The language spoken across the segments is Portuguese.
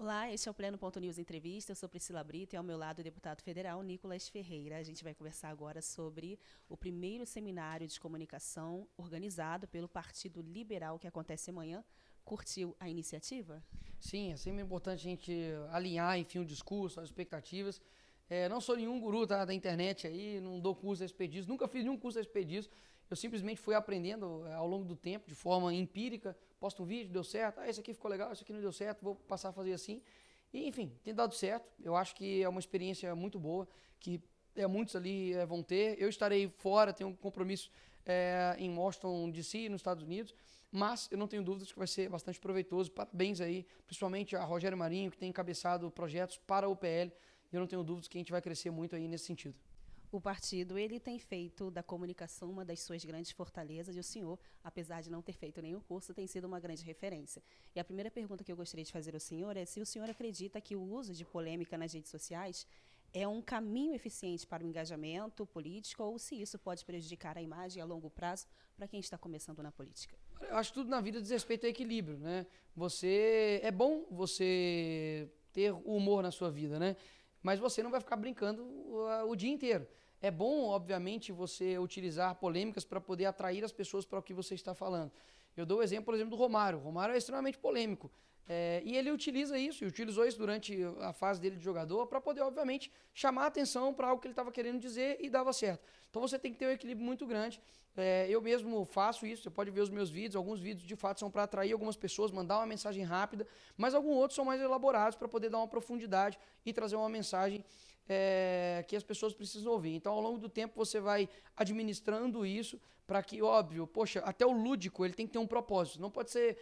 Olá, este é o Pleno Ponto News Entrevista. Eu sou Priscila Brito e ao meu lado o deputado federal Nicolas Ferreira. A gente vai conversar agora sobre o primeiro seminário de comunicação organizado pelo Partido Liberal que acontece amanhã. Curtiu a iniciativa? Sim, é sempre importante a gente alinhar, enfim, o discurso, as expectativas. Não sou nenhum guru, tá, da internet aí, não dou curso a respeito disso, nunca fiz nenhum curso a respeito disso. Eu simplesmente fui aprendendo ao longo do tempo, de forma empírica. Posto um vídeo, deu certo. Esse aqui ficou legal, esse aqui não deu certo, vou passar a fazer assim. E, enfim, tem dado certo. Eu acho que é uma experiência muito boa, que muitos ali vão ter. Eu estarei fora, tenho um compromisso em Washington, D.C., nos Estados Unidos, mas eu não tenho dúvidas que vai ser bastante proveitoso. Parabéns aí, principalmente a Rogério Marinho, que tem encabeçado projetos para o PL, e eu não tenho dúvidas que a gente vai crescer muito aí nesse sentido. O partido ele tem feito da comunicação uma das suas grandes fortalezas e o senhor, apesar de não ter feito nenhum curso, tem sido uma grande referência. E a primeira pergunta que eu gostaria de fazer ao senhor é se o senhor acredita que o uso de polêmica nas redes sociais é um caminho eficiente para o engajamento político ou se isso pode prejudicar a imagem a longo prazo para quem está começando na política. Eu acho que tudo na vida diz respeito a equilíbrio, né? É bom você ter humor na sua vida, né? Mas você não vai ficar brincando o dia inteiro. É bom, obviamente, você utilizar polêmicas para poder atrair as pessoas para o que você está falando. Eu dou o exemplo, por exemplo, do Romário. O Romário é extremamente polêmico. E ele utiliza isso, e utilizou isso durante a fase dele de jogador, para poder, obviamente, chamar a atenção para algo que ele estava querendo dizer e dava certo. Então você tem que ter um equilíbrio muito grande. Eu mesmo faço isso, você pode ver os meus vídeos, alguns vídeos de fato são para atrair algumas pessoas, mandar uma mensagem rápida, mas alguns outros são mais elaborados para poder dar uma profundidade e trazer uma mensagem que as pessoas precisam ouvir. Então, ao longo do tempo, você vai administrando isso para que, óbvio, poxa, até o lúdico ele tem que ter um propósito. Não pode ser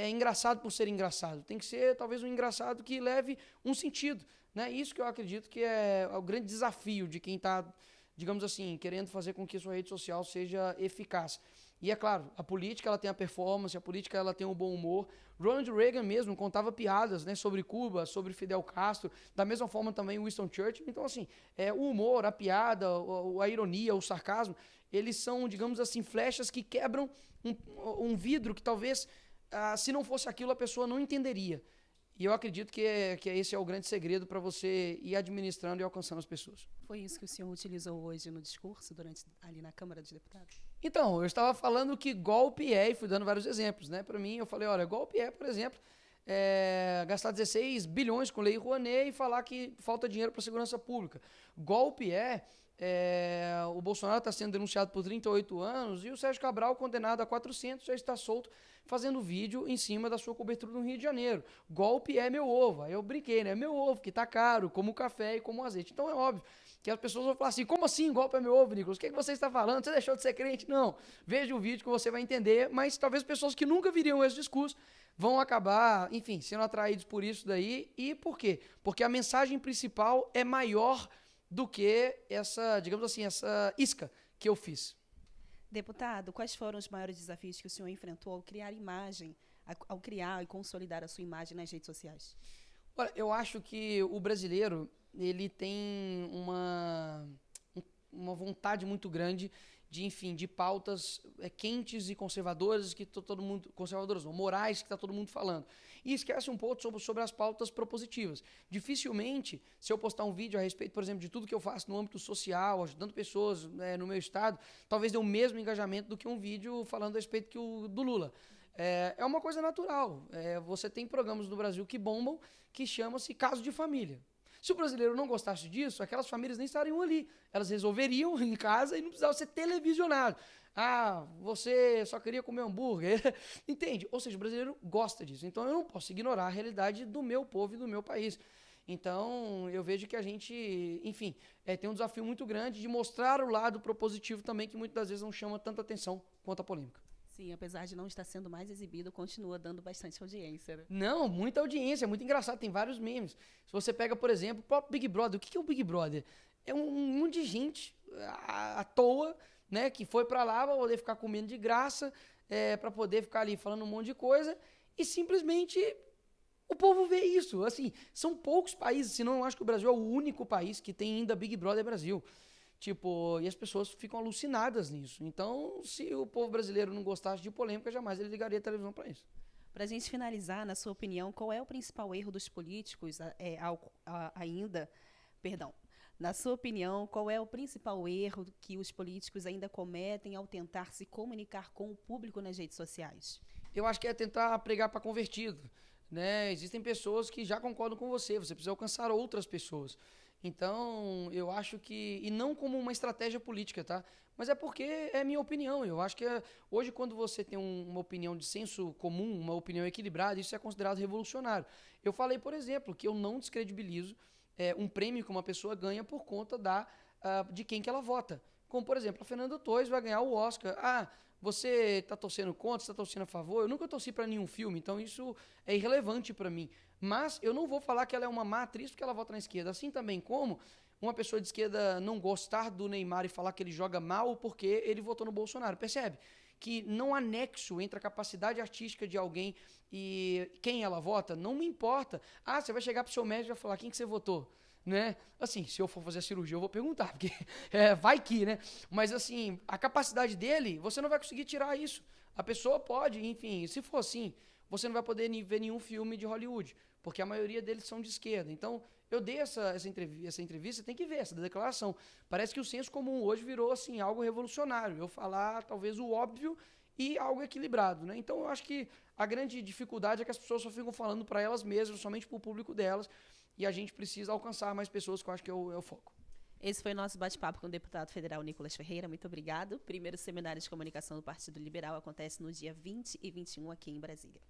engraçado por ser engraçado. Tem que ser, talvez, um engraçado que leve um sentido. Né? Isso que eu acredito que é o grande desafio de quem está, digamos assim, querendo fazer com que a sua rede social seja eficaz. E é claro, a política ela tem a performance, a política ela tem o bom humor. Ronald Reagan mesmo contava piadas, né, sobre Cuba, sobre Fidel Castro, da mesma forma também Winston Churchill. Então, assim, o humor, a piada, a ironia, o sarcasmo, eles são, digamos assim, flechas que quebram um vidro que talvez, se não fosse aquilo, a pessoa não entenderia. E eu acredito que esse é o grande segredo para você ir administrando e alcançando as pessoas. Foi isso que o senhor utilizou hoje no discurso, ali na Câmara dos Deputados? Então, eu estava falando que golpe e fui dando vários exemplos, né? Para mim, eu falei, olha, golpe por exemplo, gastar 16 bilhões com Lei Rouanet e falar que falta dinheiro para a segurança pública. Golpe o Bolsonaro está sendo denunciado por 38 anos e o Sérgio Cabral, condenado a 400, já está solto fazendo vídeo em cima da sua cobertura no Rio de Janeiro. Golpe é meu ovo. Aí eu brinquei, né? Meu ovo, que tá caro, como café e como azeite. Então é óbvio que as pessoas vão falar assim, como assim golpe é meu ovo, Nicolas? O que você está falando? Você deixou de ser crente? Não. Veja o vídeo que você vai entender, mas talvez pessoas que nunca viriam esse discurso vão acabar, enfim, sendo atraídos por isso daí. E por quê? Porque a mensagem principal é maior do que essa, digamos assim, essa isca que eu fiz. Deputado, quais foram os maiores desafios que o senhor enfrentou ao criar imagem, ao criar e consolidar a sua imagem nas redes sociais? Olha, eu acho que o brasileiro, ele tem uma vontade muito grande de, enfim, de pautas quentes e conservadoras que todo mundo, conservadoras não, morais que está todo mundo falando. E esquece um pouco sobre as pautas propositivas. Dificilmente, se eu postar um vídeo a respeito, por exemplo, de tudo que eu faço no âmbito social, ajudando pessoas no meu estado, talvez dê o mesmo engajamento do que um vídeo falando a respeito do Lula. É uma coisa natural. Você tem programas no Brasil que bombam que chamam-se Caso de Família. Se o brasileiro não gostasse disso, aquelas famílias nem estariam ali. Elas resolveriam em casa e não precisava ser televisionado. Ah, você só queria comer hambúrguer. Entende? Ou seja, o brasileiro gosta disso. Então eu não posso ignorar a realidade do meu povo e do meu país. Então eu vejo que a gente, enfim, tem um desafio muito grande de mostrar o lado propositivo também, que muitas das vezes não chama tanta atenção quanto a polêmica. Sim, apesar de não estar sendo mais exibido, continua dando bastante audiência, né? Não, muita audiência, é muito engraçado, tem vários memes. Se você pega, por exemplo, o próprio Big Brother, o que é o Big Brother? É um monte de gente à toa, né, que foi pra lá pra poder ficar comendo de graça, pra poder ficar ali falando um monte de coisa, e simplesmente o povo vê isso. Assim, são poucos países, senão eu acho que o Brasil é o único país que tem ainda Big Brother Brasil. Tipo, e as pessoas ficam alucinadas nisso. Então, se o povo brasileiro não gostasse de polêmica, jamais ele ligaria a televisão pra isso. Para a gente finalizar, na sua opinião, qual é o principal erro dos políticos ainda, perdão, na sua opinião, qual é o principal erro que os políticos ainda cometem ao tentar se comunicar com o público nas redes sociais? Eu acho que é tentar pregar para convertido, né? Existem pessoas que já concordam com você, você precisa alcançar outras pessoas. Então, eu acho que, e não como uma estratégia política, tá? Mas é porque é minha opinião. Eu acho que hoje, quando você tem uma opinião de senso comum, uma opinião equilibrada, isso é considerado revolucionário. Eu falei, por exemplo, que eu não descredibilizo um prêmio que uma pessoa ganha por conta de quem que ela vota. Como, por exemplo, a Fernanda Torres vai ganhar o Oscar. Ah, você está torcendo contra, você está torcendo a favor? Eu nunca torci para nenhum filme, então isso é irrelevante para mim. Mas eu não vou falar que ela é uma má atriz porque ela vota na esquerda. Assim também como uma pessoa de esquerda não gostar do Neymar e falar que ele joga mal porque ele votou no Bolsonaro. Percebe? Que não há nexo entre a capacidade artística de alguém e quem ela vota. Não me importa. Ah, você vai chegar pro seu médico e vai falar quem que você votou. Né? Assim, se eu for fazer a cirurgia, eu vou perguntar, porque vai que, né? Mas assim, a capacidade dele, você não vai conseguir tirar isso. A pessoa pode, enfim, se for assim, você não vai poder ver nenhum filme de Hollywood, porque a maioria deles são de esquerda. Então, eu dei essa entrevista, tem que ver essa declaração. Parece que o senso comum hoje virou assim algo revolucionário. Eu falar talvez o óbvio e algo equilibrado, né? Então, eu acho que a grande dificuldade é que as pessoas só ficam falando para elas mesmas, somente para o público delas. E a gente precisa alcançar mais pessoas, que eu acho que é o foco. Esse foi o nosso bate-papo com o deputado federal Nicolas Ferreira. Muito obrigado. O primeiro seminário de comunicação do Partido Liberal acontece no dia 20 e 21 aqui em Brasília.